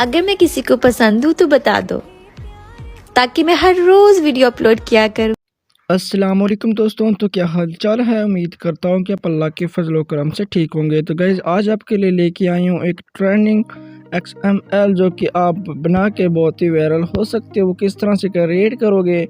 अगर मैं किसी को पसंद हूँ तो बता दो, ताकि मैं हर रोज़ वीडियो अपलोड किया करूँ। अस्सलाम वालेकुम दोस्तों, तो क्या हाल चाल है। उम्मीद करता हूँ कि आप अल्लाह के फजल व करम से ठीक होंगे। तो गाइज़ आज आपके लिए लेके आई हूँ एक ट्रेंडिंग XML जो कि आप बना के बहुत ही वायरल हो सकते हो। वो किस तरह से क्रिएट करोगे,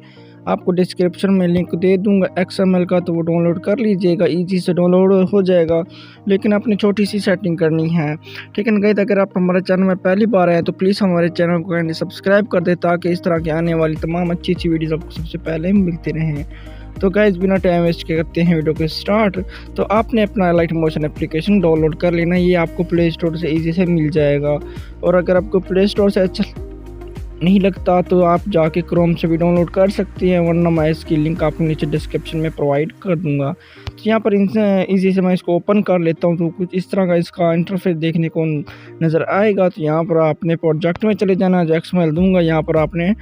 आपको डिस्क्रिप्शन में लिंक दे दूंगा XML का, तो वो डाउनलोड कर लीजिएगा। ईजी से डाउनलोड हो जाएगा, लेकिन अपनी छोटी सी सेटिंग करनी है। ठीक है ना गाइस, अगर आप हमारे चैनल में पहली बार आए तो प्लीज़ हमारे चैनल को काइंडली सब्सक्राइब कर दे, ताकि इस तरह की आने वाली तमाम अच्छी अच्छी वीडियोस आपको सबसे पहले मिलती रहें। तो गाइस बिना टाइम वेस्ट के करते हैं वीडियो को स्टार्ट। तो आपने अपना लाइट मोशन एप्लीकेशन डाउनलोड कर लेना, ये आपको प्ले स्टोर से ईजी से मिल जाएगा। और अगर आपको प्ले स्टोर से अच्छा नहीं लगता तो आप जाके क्रोम से भी डाउनलोड कर सकती हैं, वरना मैं इसकी लिंक आपको नीचे डिस्क्रिप्शन में प्रोवाइड कर दूंगा। तो यहाँ पर इजी से मैं इसको ओपन कर लेता हूँ। तो कुछ इस तरह का इसका इंटरफेस देखने को नज़र आएगा। तो यहाँ पर आपने प्रोजेक्ट में चले जाना, जो XML दूंगा यहाँ पर आपने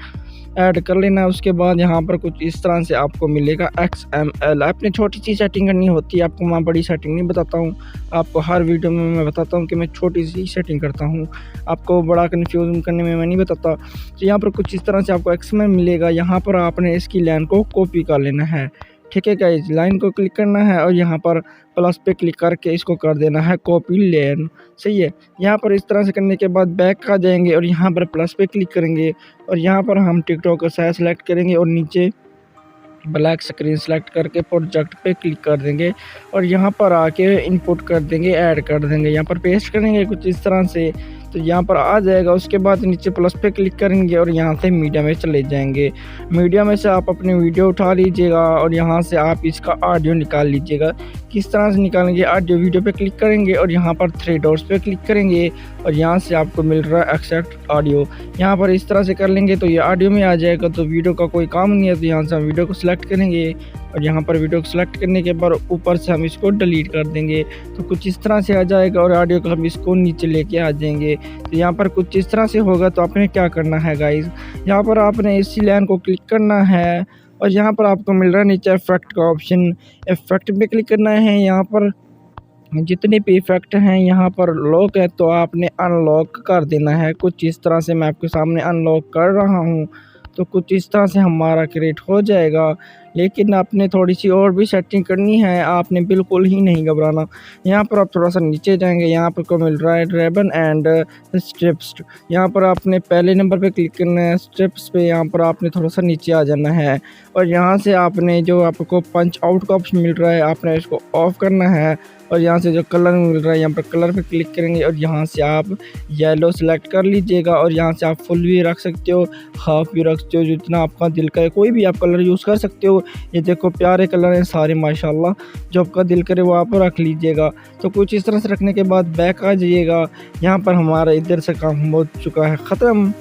ऐड कर लेना। उसके बाद यहाँ पर कुछ इस तरह से आपको मिलेगा XML। आपने छोटी सी सेटिंग करनी होती है, आपको मैं बड़ी सेटिंग नहीं बताता हूँ। आपको हर वीडियो में मैं बताता हूँ कि मैं छोटी सी सेटिंग करता हूँ, आपको बड़ा कन्फ्यूजन करने में मैं नहीं बताता। तो यहाँ पर कुछ इस तरह से आपको XML मिलेगा। यहाँ पर आपने इसकी लाइन को कॉपी कर लेना है। ठीक है गाइस, लाइन को क्लिक करना है और यहाँ पर प्लस पे क्लिक करके इसको कर देना है कॉपी लेन। सही है। यहाँ पर इस तरह से करने के बाद बैक आ जाएंगे और यहाँ पर प्लस पे क्लिक करेंगे और यहाँ पर हम टिकटॉक का साइज सेलेक्ट करेंगे और नीचे ब्लैक स्क्रीन सेलेक्ट करके प्रोजेक्ट पे क्लिक कर देंगे और यहाँ पर आके इनपुट कर देंगे, ऐड कर देंगे, यहाँ पर पेस्ट करेंगे कुछ इस तरह से। तो यहाँ पर आ जाएगा। उसके बाद नीचे प्लस पे क्लिक करेंगे और यहाँ से मीडिया में चले जाएंगे। मीडिया में से आप अपनी वीडियो उठा लीजिएगा और यहाँ से आप इसका ऑडियो निकाल लीजिएगा। किस तरह से निकालेंगे, ऑडियो वीडियो पे क्लिक करेंगे और यहाँ पर 3 डॉट्स पे क्लिक करेंगे और यहाँ से आपको मिल रहा है एक्सेप्ट ऑडियो। यहाँ पर इस तरह से कर लेंगे तो ये ऑडियो में आ जाएगा। तो वीडियो का कोई काम नहीं है, तो यहाँ से हम वीडियो को सिलेक्ट करेंगे और यहाँ पर वीडियो को सिलेक्ट करने के बाद ऊपर से हम इसको डिलीट कर देंगे। तो कुछ इस तरह से आ जाएगा और ऑडियो को हम इसको नीचे लेके आ जाएंगे। तो यहाँ पर कुछ इस तरह से होगा। तो आपने क्या करना है गाइस, यहाँ पर आपने इसी लाइन को क्लिक करना है और यहाँ पर आपको मिल रहा है नीचे इफेक्ट का ऑप्शन, इफेक्ट पे क्लिक करना है। यहाँ पर जितने भी इफेक्ट हैं यहाँ पर लॉक है तो आपने अनलॉक कर देना है। कुछ इस तरह से मैं आपके सामने अनलॉक कर रहा हूँ। तो कुछ इस तरह से हमारा क्रिएट हो जाएगा, लेकिन आपने थोड़ी सी और भी सेटिंग करनी है, आपने बिल्कुल ही नहीं घबराना। यहाँ पर आप थोड़ा सा नीचे जाएंगे, यहाँ पर को मिल रहा है रिबन एंड स्ट्रिप्स। यहाँ पर आपने पहले नंबर पे क्लिक करना है, स्ट्रिप्स पे यहाँ पर आपने थोड़ा सा नीचे आ जाना है और यहाँ से आपने जो आपको पंच आउट का ऑप्शन मिल रहा है आपने इसको ऑफ करना है और यहाँ से जो कलर मिल रहा है यहाँ पर कलर पे क्लिक करेंगे और यहाँ से आप येलो सेलेक्ट कर लीजिएगा और यहाँ से आप फुल भी रख सकते हो, हाफ भी रख सकते हो, जितना आपका दिल करे कोई भी आप कलर यूज़ कर सकते हो। ये देखो प्यारे कलर हैं सारे माशाल्लाह, जो आपका दिल करे वो आप रख लीजिएगा। तो कुछ इस तरह से रखने के बाद बैक आ जाइएगा। यहाँ पर हमारा इधर से काम हो चुका है ख़त्म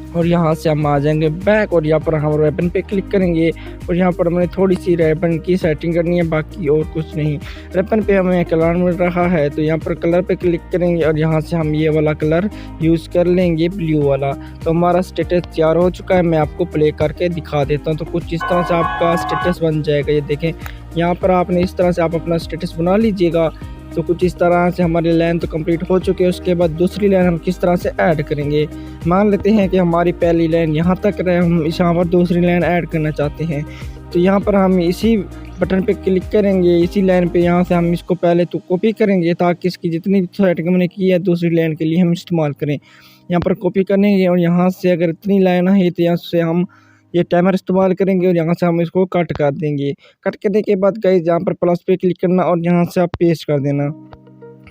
और यहाँ से हम आ जाएंगे बैक और यहाँ पर हम रेबन पे क्लिक करेंगे और यहाँ पर हमें थोड़ी सी रेबन की सेटिंग करनी है, बाकी और कुछ नहीं। रेबन पे हमें कलर मिल रहा है तो यहाँ पर कलर पे क्लिक करेंगे और यहाँ से हम ये वाला कलर यूज़ कर लेंगे, ब्लू वाला। तो हमारा स्टेटस तैयार हो चुका है, मैं आपको प्ले करके दिखा देता हूँ। तो कुछ इस तरह से आपका स्टेटस बन जाएगा। ये देखें, यहाँ पर आपने इस तरह से आप अपना स्टेटस बना लीजिएगा। तो कुछ इस तरह से हमारी लाइन तो कंप्लीट हो चुकी है। उसके बाद दूसरी लाइन हम किस तरह से ऐड करेंगे, मान लेते हैं कि हमारी पहली लाइन यहाँ तक रहे, हम यहाँ पर दूसरी लाइन ऐड करना चाहते हैं। तो यहाँ पर हम इसी बटन पे क्लिक करेंगे, इसी लाइन पे यहाँ से हम इसको पहले तो कॉपी करेंगे ताकि इसकी जितनी सेटिंग हमने की है दूसरी लाइन के लिए हम इस्तेमाल करें। यहाँ पर कॉपी करेंगे और यहाँ से अगर इतनी लाइन है तो यहाँ से हम ये टाइमर इस्तेमाल करेंगे और यहाँ से हम इसको कट कर देंगे। कट करने के बाद गाइस यहाँ पर प्लस पे क्लिक करना और यहाँ से आप पेस्ट कर देना।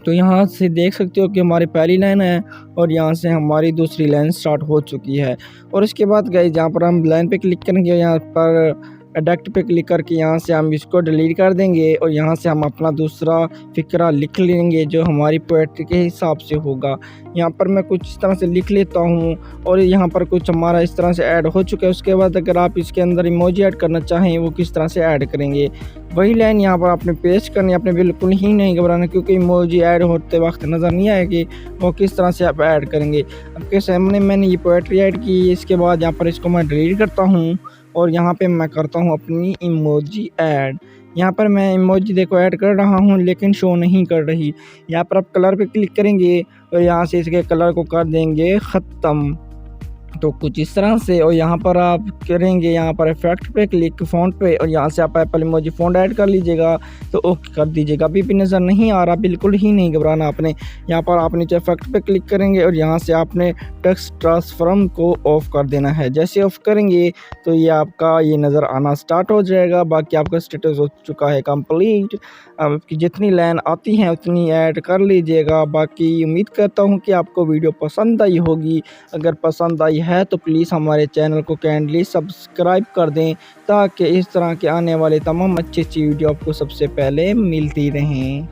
तो यहाँ से देख सकते हो कि हमारी पहली लाइन है और यहाँ से हमारी दूसरी लाइन स्टार्ट हो चुकी है। और इसके बाद गाइस यहाँ पर हम लाइन पे क्लिक करेंगे, यहाँ पर एडिट पे क्लिक करके यहाँ से हम इसको डिलीट कर देंगे और यहाँ से हम अपना दूसरा फिक्रा लिख लेंगे जो हमारी पोएट्री के हिसाब से होगा। यहाँ पर मैं कुछ इस तरह से लिख लेता हूँ और यहाँ पर कुछ हमारा इस तरह से ऐड हो चुका है। उसके बाद अगर आप इसके अंदर इमोजी ऐड करना चाहें वो किस तरह से ऐड करेंगे, वही लाइन यहाँ पर आपने पेस्ट करनी है। आपने बिल्कुल ही नहीं घबराना, क्योंकि इमोजी ऐड होते वक्त नज़र नहीं आएगी वो किस तरह से आप ऐड करेंगे। आपके सामने मैंने ये पोएट्री ऐड की। इसके बाद यहाँ पर इसको मैं डिलीट करता हूँ और यहाँ पे मैं करता हूँ अपनी इमोजी ऐड। यहाँ पर मैं इमोजी देखो ऐड कर रहा हूँ लेकिन शो नहीं कर रही। यहाँ पर आप कलर पे क्लिक करेंगे और यहाँ से इसके कलर को कर देंगे ख़त्म। तो कुछ इस तरह से, और यहाँ पर आप करेंगे यहाँ पर इफेक्ट पे क्लिक फ़ॉन्ट पे, और यहाँ से आप एप्पल इमोजी फ़ॉन्ट ऐड कर लीजिएगा। तो ओके कर दीजिएगा। अभी भी नज़र नहीं आ रहा, बिल्कुल ही नहीं घबराना आपने। यहाँ पर आप नीचे इफेक्ट पे क्लिक करेंगे और यहाँ से आपने टेक्स्ट ट्रांसफॉर्म को ऑफ कर देना है। जैसे ऑफ करेंगे तो ये आपका ये नज़र आना स्टार्ट हो जाएगा। बाकी आपका स्टेटस हो चुका है कंप्लीट। आपकी जितनी लाइन आती हैं उतनी ऐड कर लीजिएगा। बाकी उम्मीद करता हूँ कि आपको वीडियो पसंद आई होगी। अगर पसंद आई है तो प्लीज़ हमारे चैनल को काइंडली सब्सक्राइब कर दें ताकि इस तरह के आने वाले तमाम अच्छी वीडियो आपको सबसे पहले मिलती रहें।